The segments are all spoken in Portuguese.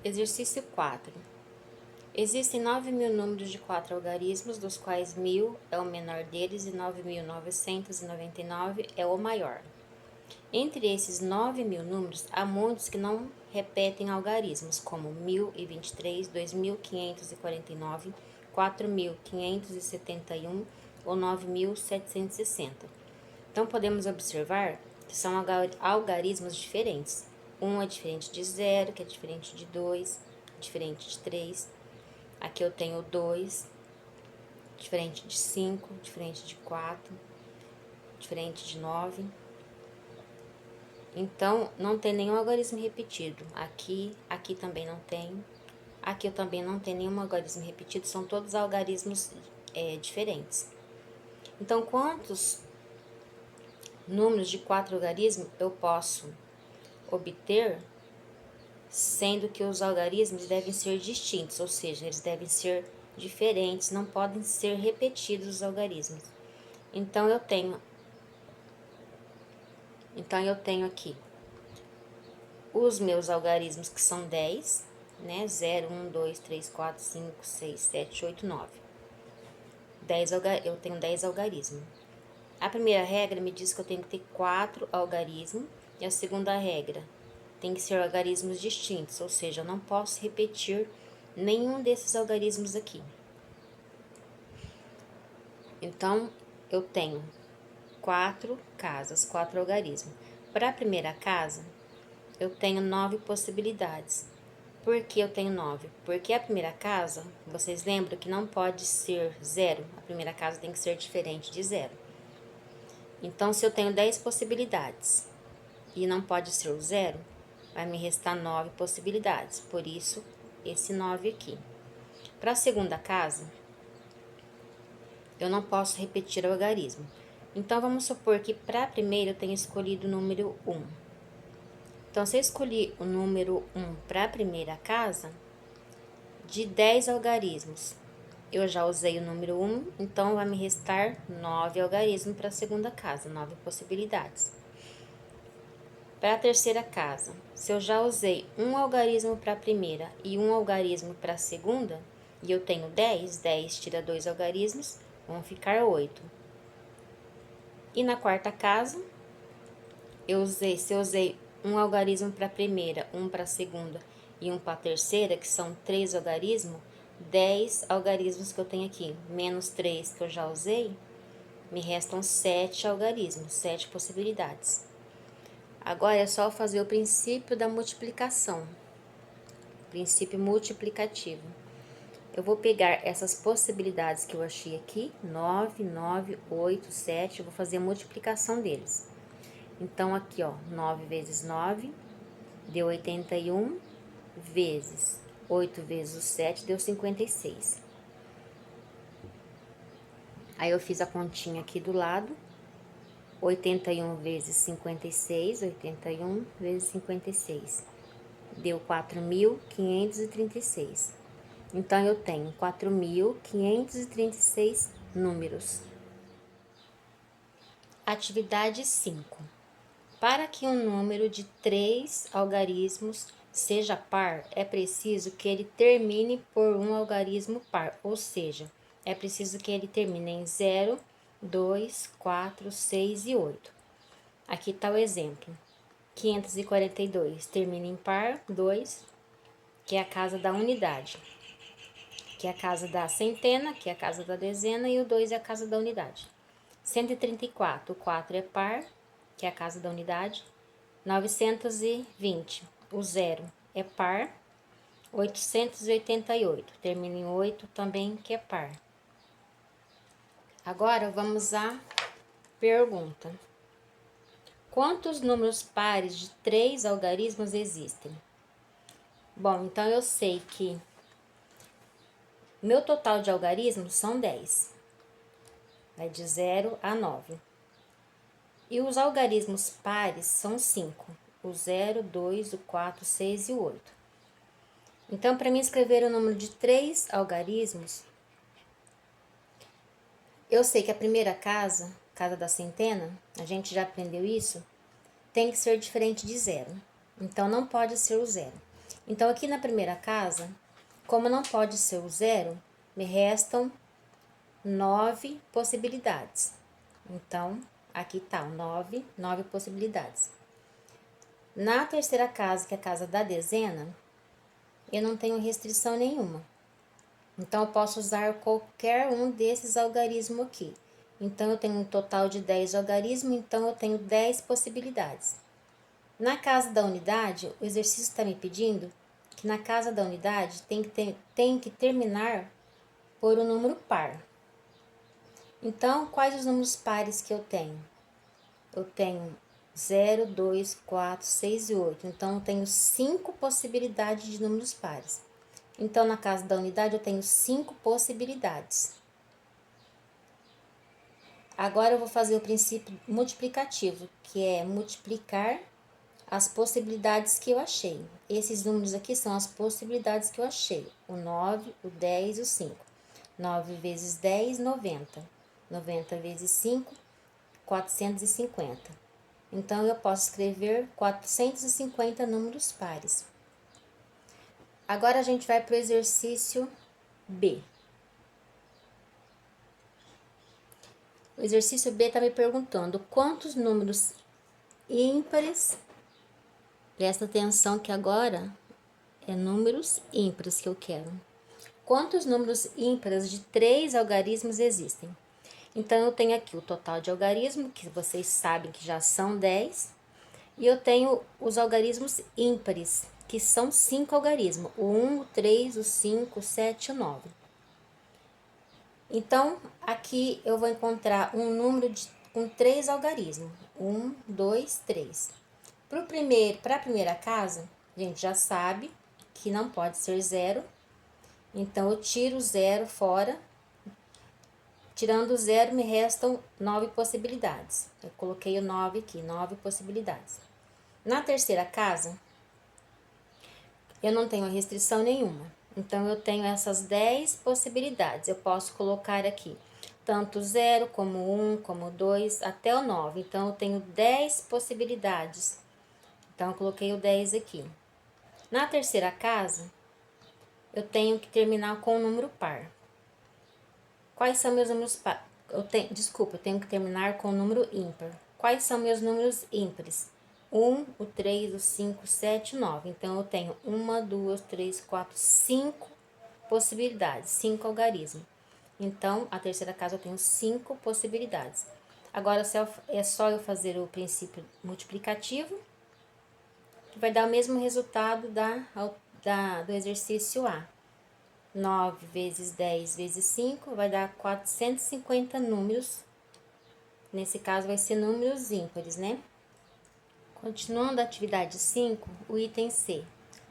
Exercício 4. Existem 9.000 números de 4 algarismos, dos quais 1.000 é o menor deles e 9.999 é o maior. Entre esses 9.000 números, há muitos que não repetem algarismos, como 1.023, 2.549, 4.571 ou 9.760. Então, podemos observar que são algarismos diferentes. Um é diferente de 0, que é diferente de 2, diferente de 3. Aqui eu tenho 2, diferente de 5, diferente de 4, diferente de 9. Então, não tem nenhum algarismo repetido. Aqui também não tem. Aqui eu também não tenho nenhum algarismo repetido. São todos algarismos diferentes. Então, quantos números de 4 algarismos eu posso obter, sendo que os algarismos devem ser distintos, ou seja, eles devem ser diferentes, não podem ser repetidos os algarismos. Então eu tenho aqui os meus algarismos, que são 10, né? 0, 1, 2, 3, 4, 5, 6, 7, 8, 9. Eu tenho 10 algarismos. A primeira regra me diz que eu tenho que ter 4 algarismos, e a segunda regra tem que ser algarismos distintos, ou seja, eu não posso repetir nenhum desses algarismos aqui. Então, eu tenho 4 casas, 4 algarismos. Para a primeira casa, eu tenho 9 possibilidades. Por que eu tenho 9? Porque a primeira casa, vocês lembram que não pode ser 0. A primeira casa tem que ser diferente de 0. Então, se eu tenho 10 possibilidades e não pode ser o 0, vai me restar 9 possibilidades. Por isso, esse 9 aqui. Para a segunda casa, eu não posso repetir o algarismo. Então, vamos supor que para a primeira eu tenha escolhido o número 1. Então, se eu escolhi o número 1 para a primeira casa, de 10 algarismos, eu já usei o número 1, então vai me restar 9 algarismos para a segunda casa, 9 possibilidades. Para a terceira casa, se eu já usei um algarismo para a primeira e um algarismo para a segunda, e eu tenho 10, 10 tira 2 algarismos, vão ficar 8. E na quarta casa, se eu usei um algarismo para a primeira, um para a segunda e um para a terceira, que são 3 algarismos, 10 algarismos que eu tenho aqui, menos 3 que eu já usei, me restam 7 algarismos, 7 possibilidades. Agora é só fazer o princípio da multiplicação, princípio multiplicativo. Eu vou pegar essas possibilidades que eu achei aqui, 9, 9, 8, 7, eu vou fazer a multiplicação deles. Então, aqui, ó, 9 vezes 9 deu 81, vezes 8 vezes o 7 deu 56. Aí, eu fiz a continha aqui do lado, 81 vezes 56, 81 vezes 56, deu 4.536. Então, eu tenho 4.536 números. Atividade 5. Para que um número de 3 algarismos seja par, é preciso que ele termine por um algarismo par, ou seja, é preciso que ele termine em 0, 2, 4, 6 e 8. Aqui está o exemplo. 542 termina em par 2, que é a casa da unidade, que é a casa da centena, que é a casa da dezena, e o 2 é a casa da unidade. 134, o 4 é par, que é a casa da unidade. 920, o 0 é par. 888, termina em 8 também, que é par. Agora, vamos à pergunta. Quantos números pares de 3 algarismos existem? Bom, então eu sei que meu total de algarismos são 10. Vai de 0 a 9. E os algarismos pares são 5. O 0, 2, o 4, 6 e o 8. Então, para mim escrever o número de 3 algarismos, eu sei que a primeira casa, casa da centena, a gente já aprendeu isso, tem que ser diferente de 0. Então, não pode ser o 0. Então, aqui na primeira casa, como não pode ser o zero, me restam 9 possibilidades. Então, aqui tá o 9 possibilidades. Na terceira casa, que é a casa da dezena, eu não tenho restrição nenhuma. Então, eu posso usar qualquer um desses algarismos aqui. Então, eu tenho um total de 10 algarismos, então eu tenho 10 possibilidades. Na casa da unidade, o exercício está me pedindo que na casa da unidade tem que terminar por um número par. Então, quais os números pares que eu tenho? Eu tenho 0, 2, 4, 6 e 8. Então, eu tenho 5 possibilidades de números pares. Então, na casa da unidade, eu tenho 5 possibilidades. Agora, eu vou fazer o princípio multiplicativo, que é multiplicar as possibilidades que eu achei. Esses números aqui são as possibilidades que eu achei. O 9, o 10 e o 5. 9 vezes 10, 90. 90 vezes 5, 450. Então, eu posso escrever 450 números pares. Agora, a gente vai para o exercício B. O exercício B está me perguntando quantos números ímpares. Presta atenção que agora é números ímpares que eu quero. Quantos números ímpares de 3 algarismos existem? Então, eu tenho aqui o total de algarismo, que vocês sabem que já são 10. E eu tenho os algarismos ímpares, que são 5 algarismos. O 1, o 3, o 5, o 7 e o 9. Então, aqui eu vou encontrar um número com 3 algarismos. 1, 2, 3. Para a primeira casa, a gente já sabe que não pode ser 0. Então, eu tiro o 0 fora. Tirando o 0, me restam 9 possibilidades. Eu coloquei o 9 aqui, 9 possibilidades. Na terceira casa, eu não tenho restrição nenhuma. Então, eu tenho essas 10 possibilidades. Eu posso colocar aqui tanto 0, como 1, como 2, até o 9. Então, eu tenho 10 possibilidades. Então, eu coloquei o 10 aqui. Na terceira casa, eu tenho que terminar com um número par. Quais são meus números par? Eu tenho que terminar com o número ímpar. Quais são meus números ímpares? 1, o 3, o 5, o 7 e o 9. Então, eu tenho 1, 2, 3, 4, 5 possibilidades, 5 algarismos. Então, a terceira casa eu tenho 5 possibilidades. Agora, é só eu fazer o princípio multiplicativo, que vai dar o mesmo resultado do exercício A. 9 vezes 10 vezes 5 vai dar 450 números. Nesse caso, vai ser números ímpares, né? Continuando a atividade 5, o item C.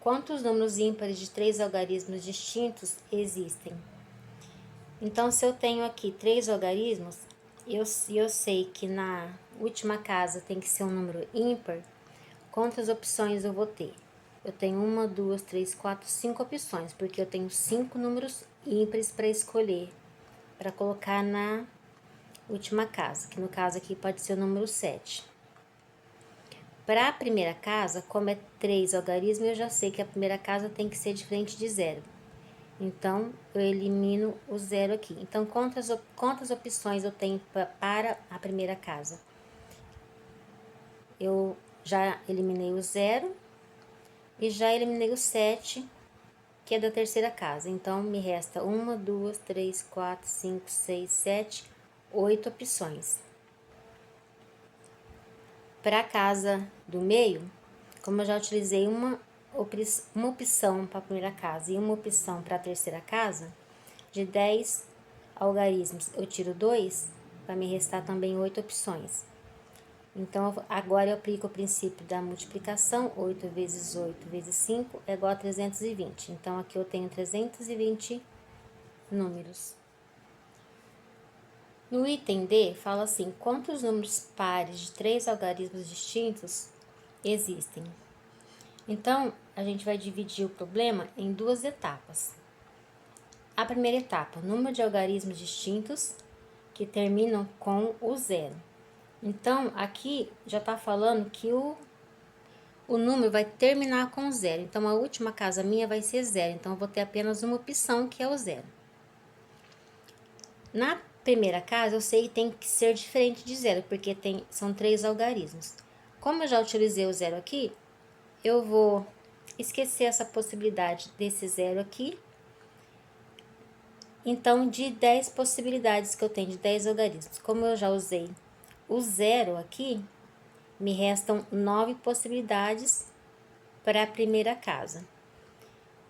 Quantos números ímpares de 3 algarismos distintos existem? Então, se eu tenho aqui 3 algarismos, eu sei que na última casa tem que ser um número ímpar, quantas opções eu vou ter? Eu tenho 1, 2, 3, 4, 5 opções, porque eu tenho 5 números ímpares para escolher, para colocar na última casa, que no caso aqui pode ser o número 7. Para a primeira casa, como é 3 algarismos, eu já sei que a primeira casa tem que ser diferente de 0. Então, eu elimino o 0 aqui. Então, quantas opções eu tenho para a primeira casa? Eu já eliminei o 0 e já eliminei o 7, que é da terceira casa. Então, me resta 1, 2, 3, 4, 5, 6, 7, 8 opções. Para a casa do meio, como eu já utilizei uma opção para a primeira casa e uma opção para a terceira casa, de 10 algarismos eu tiro 2, vai me restar também 8 opções. Então, agora eu aplico o princípio da multiplicação. 8 vezes 8 vezes 5 é igual a 320. Então, aqui eu tenho 320 números. No item D, fala assim, quantos números pares de 3 algarismos distintos existem? Então, a gente vai dividir o problema em 2 etapas. A primeira etapa, número de algarismos distintos que terminam com o 0. Então, aqui já está falando que o número vai terminar com zero. Então, a última casa minha vai ser zero. Então, eu vou ter apenas uma opção, que é o zero. Na primeira casa, eu sei que tem que ser diferente de zero, porque são 3 algarismos. Como eu já utilizei o zero aqui, eu vou esquecer essa possibilidade desse zero aqui. Então, de 10 possibilidades que eu tenho, de 10 algarismos, como eu já usei o zero aqui, me restam 9 possibilidades para a primeira casa.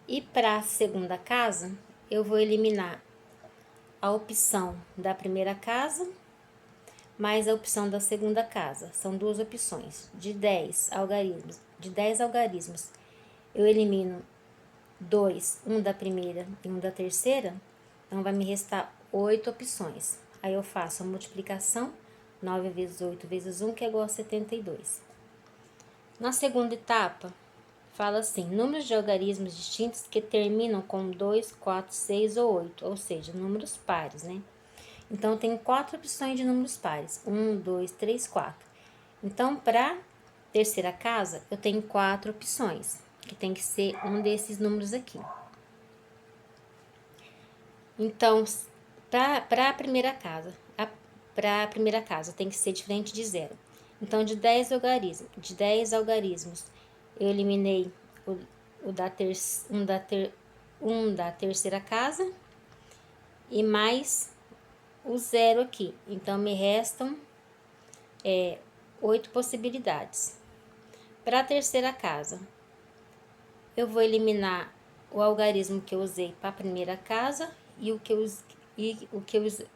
E para a segunda casa, eu vou eliminar a opção da primeira casa mais a opção da segunda casa. São duas opções. De 10 algarismos, eu elimino 2, um da primeira e um da terceira, então vai me restar 8 opções. Aí eu faço a multiplicação, 9 vezes 8 vezes 1, que é igual a 72. Na segunda etapa, fala assim, números de algarismos distintos que terminam com 2, 4, 6 ou 8, ou seja, números pares, né? Então, eu tenho 4 opções de números pares, 1, 2, 3, 4. Então, para terceira casa, eu tenho 4 opções, que tem que ser um desses números aqui. Então, para a primeira casa, tem que ser diferente de zero. Então, de 10 algarismos, eu eliminei um da terceira casa e mais o zero aqui. Então, me restam 8 possibilidades. Para a terceira casa, eu vou eliminar o algarismo que eu usei para a primeira casa e o que eu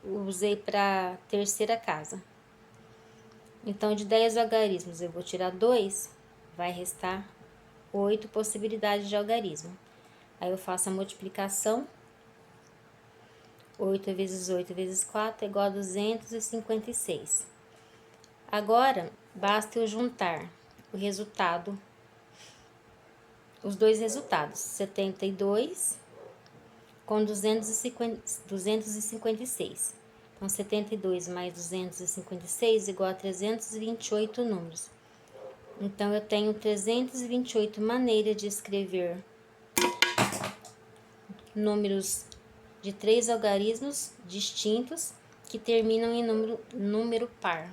usei para a terceira casa. Então, de 10 algarismos, eu vou tirar 2, vai restar 8 possibilidades de algarismo. Aí eu faço a multiplicação, 8 vezes 8 vezes 4 é igual a 256. Agora, basta eu juntar o resultado, os dois resultados, 72 com 256. Então, 72 mais 256 igual a 328 números. Então, eu tenho 328 maneiras de escrever números de 3 algarismos distintos que terminam em número par.